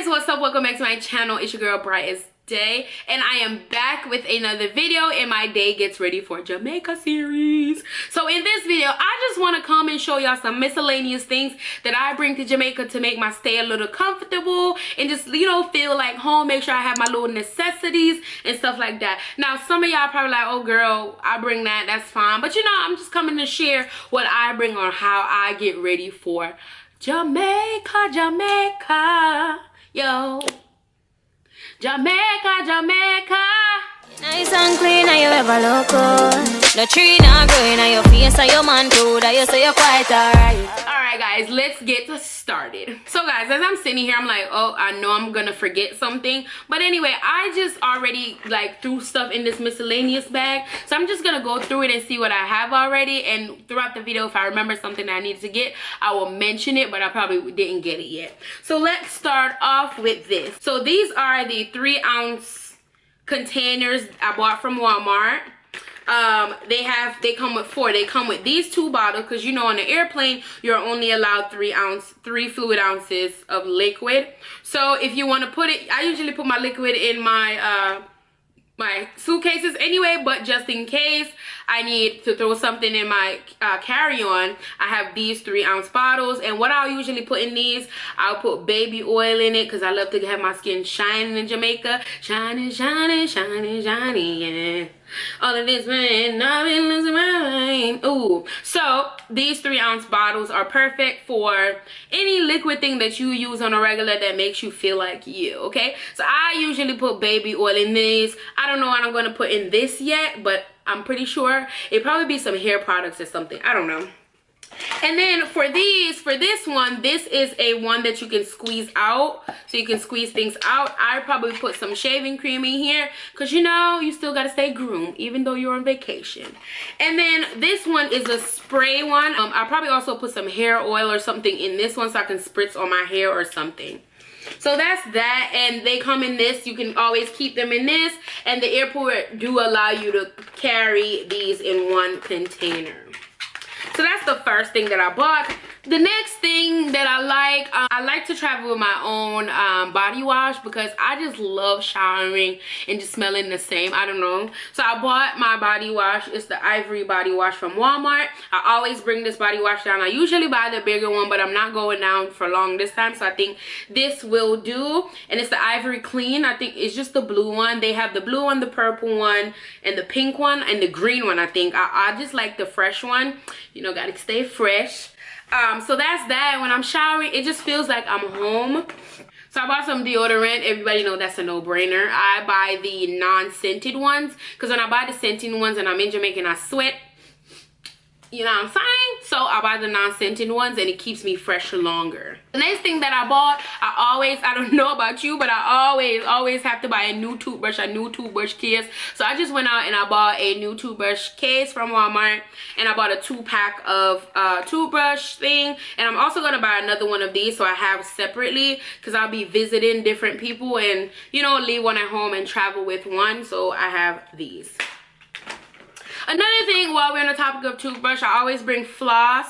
guys, what's up? Welcome back to my channel. It's your girl BrightAsDae, and I am back with another video in my Day Gets Ready for Jamaica series. So in this video, I just want to come and show y'all some miscellaneous things that I bring to Jamaica to make my stay a little comfortable and just, you know, feel like home. Make sure I have my little necessities and stuff like that. Now, some of y'all probably like, oh girl, I bring that, that's fine. But you know, I'm just coming to share what I bring on how I get ready for Jamaica, Jamaica, yo. Jamaica, Jamaica. Nice and clean, are you ever look good? No tree not growing on your face, and your man too, that you say you're quite alright. Alright guys, let's get started. So guys, as I'm sitting here, I'm like, oh, I know I'm gonna forget something. But anyway, I just already like threw stuff in this miscellaneous bag. So I'm just gonna go through it and see what I have already. And throughout the video, if I remember something that I need to get, I will mention it, but I probably didn't get it yet. So let's start off with this. So these are the 3-ounce containers I bought from Walmart. They come with 4. They come with these 2 bottles, because you know on the airplane you're only allowed 3 fluid ounces of liquid. So if you want to put it, I usually put my liquid in my my suitcases anyway, but just in case I need to throw something in my carry-on, I have these 3-ounce bottles. And what I'll usually put in these, I'll put baby oil in it, because I love to have my skin shining in Jamaica. Shining, shining, shining, shining, yeah. All of this rain, I've been losing my mind. Ooh. So these 3-ounce bottles are perfect for any liquid thing that you use on a regular that makes you feel like you, okay? So I usually put baby oil in these. I don't know what I'm going to put in this yet, but I'm pretty sure it'd probably be some hair products or something. I don't know. And then for this one, this is a one that you can squeeze out, so you can squeeze things out. I probably put some shaving cream in here, because you know you still got to stay groomed even though you're on vacation. And then this one is a spray one. I probably also put some hair oil or something in this one so I can spritz on my hair or something. So that's that, and they come in this. You can always keep them in this, and the airport do allow you to carry these in one container. So that's the first thing that I bought. The next thing that I like to travel with my own body wash, because I just love showering and just smelling the same. I don't know. So I bought my body wash. It's the Ivory body wash from Walmart. I always bring this body wash down. I usually buy the bigger one, but I'm not going down for long this time. So I think this will do. And it's the Ivory Clean. I think it's just the blue one. They have the blue one, the purple one, and the pink one, and the green one, I think. I just like the fresh one. You know, gotta stay fresh. So that's that. When I'm showering, it just feels like I'm home. So I bought some deodorant. Everybody know that's a no-brainer. I buy the non-scented ones, because when I buy the scented ones and I'm in Jamaica and I sweat, you know what I'm saying? So I buy the non-scented ones, and it keeps me fresh longer. The next thing that I bought, I don't know about you, but I always have to buy a new toothbrush case. So I just went out and I bought a new toothbrush case from Walmart, and I bought a 2-pack of toothbrush thing. And I'm also gonna buy another one of these so I have separately, because I'll be visiting different people and, you know, leave one at home and travel with one. So I have these. Another thing, while we're on the topic of toothbrush, I always bring floss.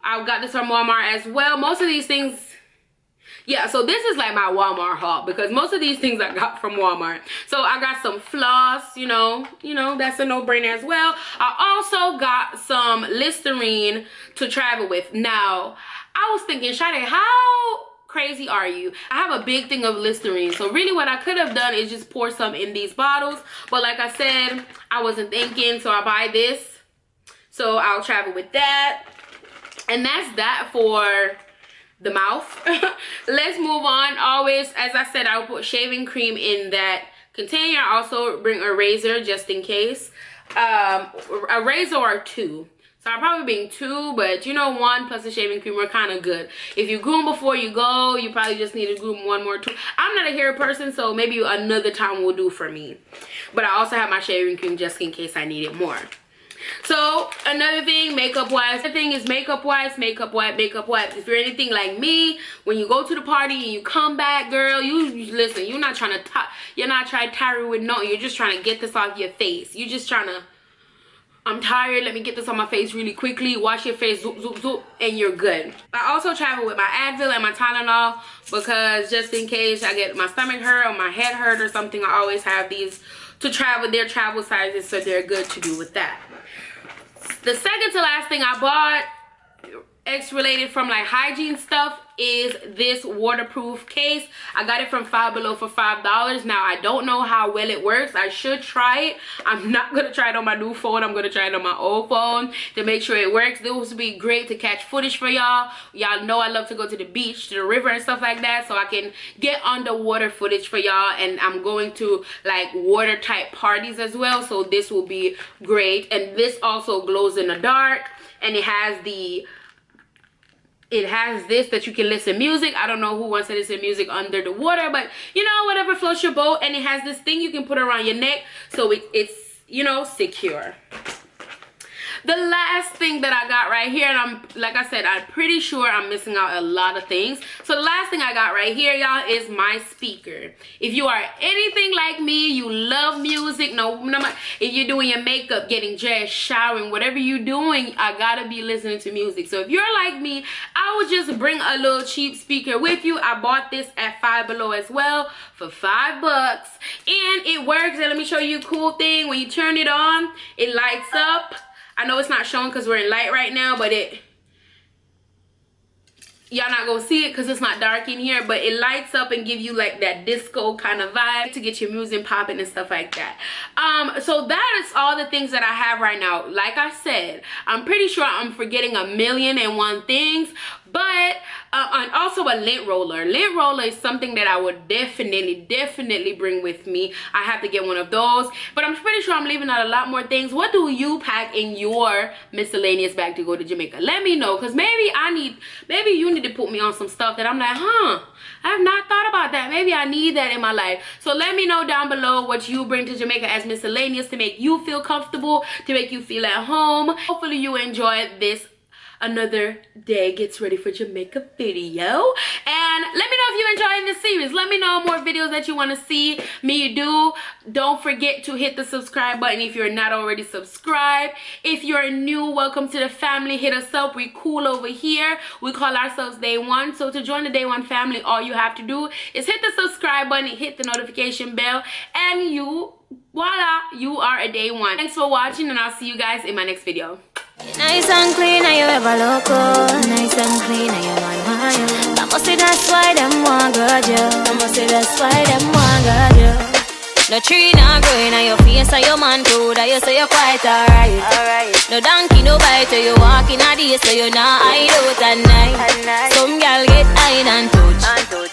I got this from Walmart as well. Most of these things, yeah, so this is like my Walmart haul, because most of these things I got from Walmart. So I got some floss, you know, that's a no-brainer as well. I also got some Listerine to travel with. Now, I was thinking, Sade, how crazy are you? I have a big thing of Listerine, so really what I could have done is just pour some in these bottles, but like I said, I wasn't thinking, so I buy this, so I'll travel with that. And that's that for the mouth. Let's move on. Always, as I said, I'll put shaving cream in that container. I also bring a razor just in case, a razor or 2. So I'll probably bring 2, but you know, 1 plus a shaving cream are kind of good. If you groom before you go, you probably just need to groom 1 more, 2. I'm not a hair person, so maybe another time will do for me. But I also have my shaving cream just in case I need it more. So another thing, makeup wise, the thing is makeup wise, makeup wipe. If you're anything like me, when you go to the party and you come back, girl, you listen, you're not trying to tarry with nothing. You're just trying to get this off your face. You're just trying to I'm tired, let me get this on my face really quickly. Wash your face, zoop, zoop, zoop, and you're good. I also travel with my Advil and my Tylenol because just in case I get my stomach hurt or my head hurt or something, I always have these to travel. Their travel sizes, so they're good to do with that. The second to last thing I bought, X-related from like hygiene stuff, is this waterproof case. I got it from Five Below for $5. Now I don't know how well it works. I should try it. I'm not gonna try it on my new phone. I'm gonna try it on my old phone to make sure it works. This would be great to catch footage for y'all. Y'all know I love to go to the beach, to the river and stuff like that, so I can get underwater footage for y'all. And I'm going to like water type parties as well, so this will be great. And this also glows in the dark, and it has this that you can listen music. I don't know who wants to listen music under the water, but you know, whatever floats your boat. And it has this thing you can put around your neck, so it's, you know, secure. The last thing that I got right here, and like I said, I'm pretty sure I'm missing out a lot of things. So the last thing I got right here, y'all, is my speaker. If you are anything like me, you love music, no matter if you're doing your makeup, getting dressed, showering, whatever you're doing, I gotta be listening to music. So if you're like me, I would just bring a little cheap speaker with you. I bought this at Five Below as well for $5, and it works. And let me show you a cool thing. When you turn it on, it lights up. I know it's not showing because we're in light right now, but y'all not gonna see it because it's not dark in here, but it lights up and give you like that disco kind of vibe to get your music popping and stuff like that. So that is all the things that I have right now. Like I said, I'm pretty sure I'm forgetting 1,000,001 things, but and also a lint roller. Lint roller is something that I would definitely bring with me. I have to get one of those, but I'm pretty sure I'm leaving out a lot more things. What do you pack in your miscellaneous bag to go to Jamaica? Let me know, because maybe you need to put me on some stuff that I'm like, I have not thought about that. Maybe I need that in my life. So let me know down below what you bring to Jamaica as miscellaneous to make you feel comfortable, to make you feel at home. Hopefully you enjoyed this Another Day Gets Ready for Jamaica video, and let me know if you're enjoying this series. Let me know more videos that you want to see me do. Don't forget to hit the subscribe button if you're not already subscribed. If you're new, welcome to the family. Hit us up. We cool over here. We call ourselves Dae-Ones. So to join the Dae-One family, all you have to do is hit the subscribe button, hit the notification bell, and voila, you are a Dae-One. Thanks for watching, and I'll see you guys in my next video. Nice and clean, and you ever look good. Nice and clean, and you want you. I must say that's why them want grudge you. I must say that's why them want grudge you. No tree not growing on your face, and your man too. That you say you're quite alright. No donkey, no bite, so you walk in a day, so you not hide out at night. Some girl get high and touch.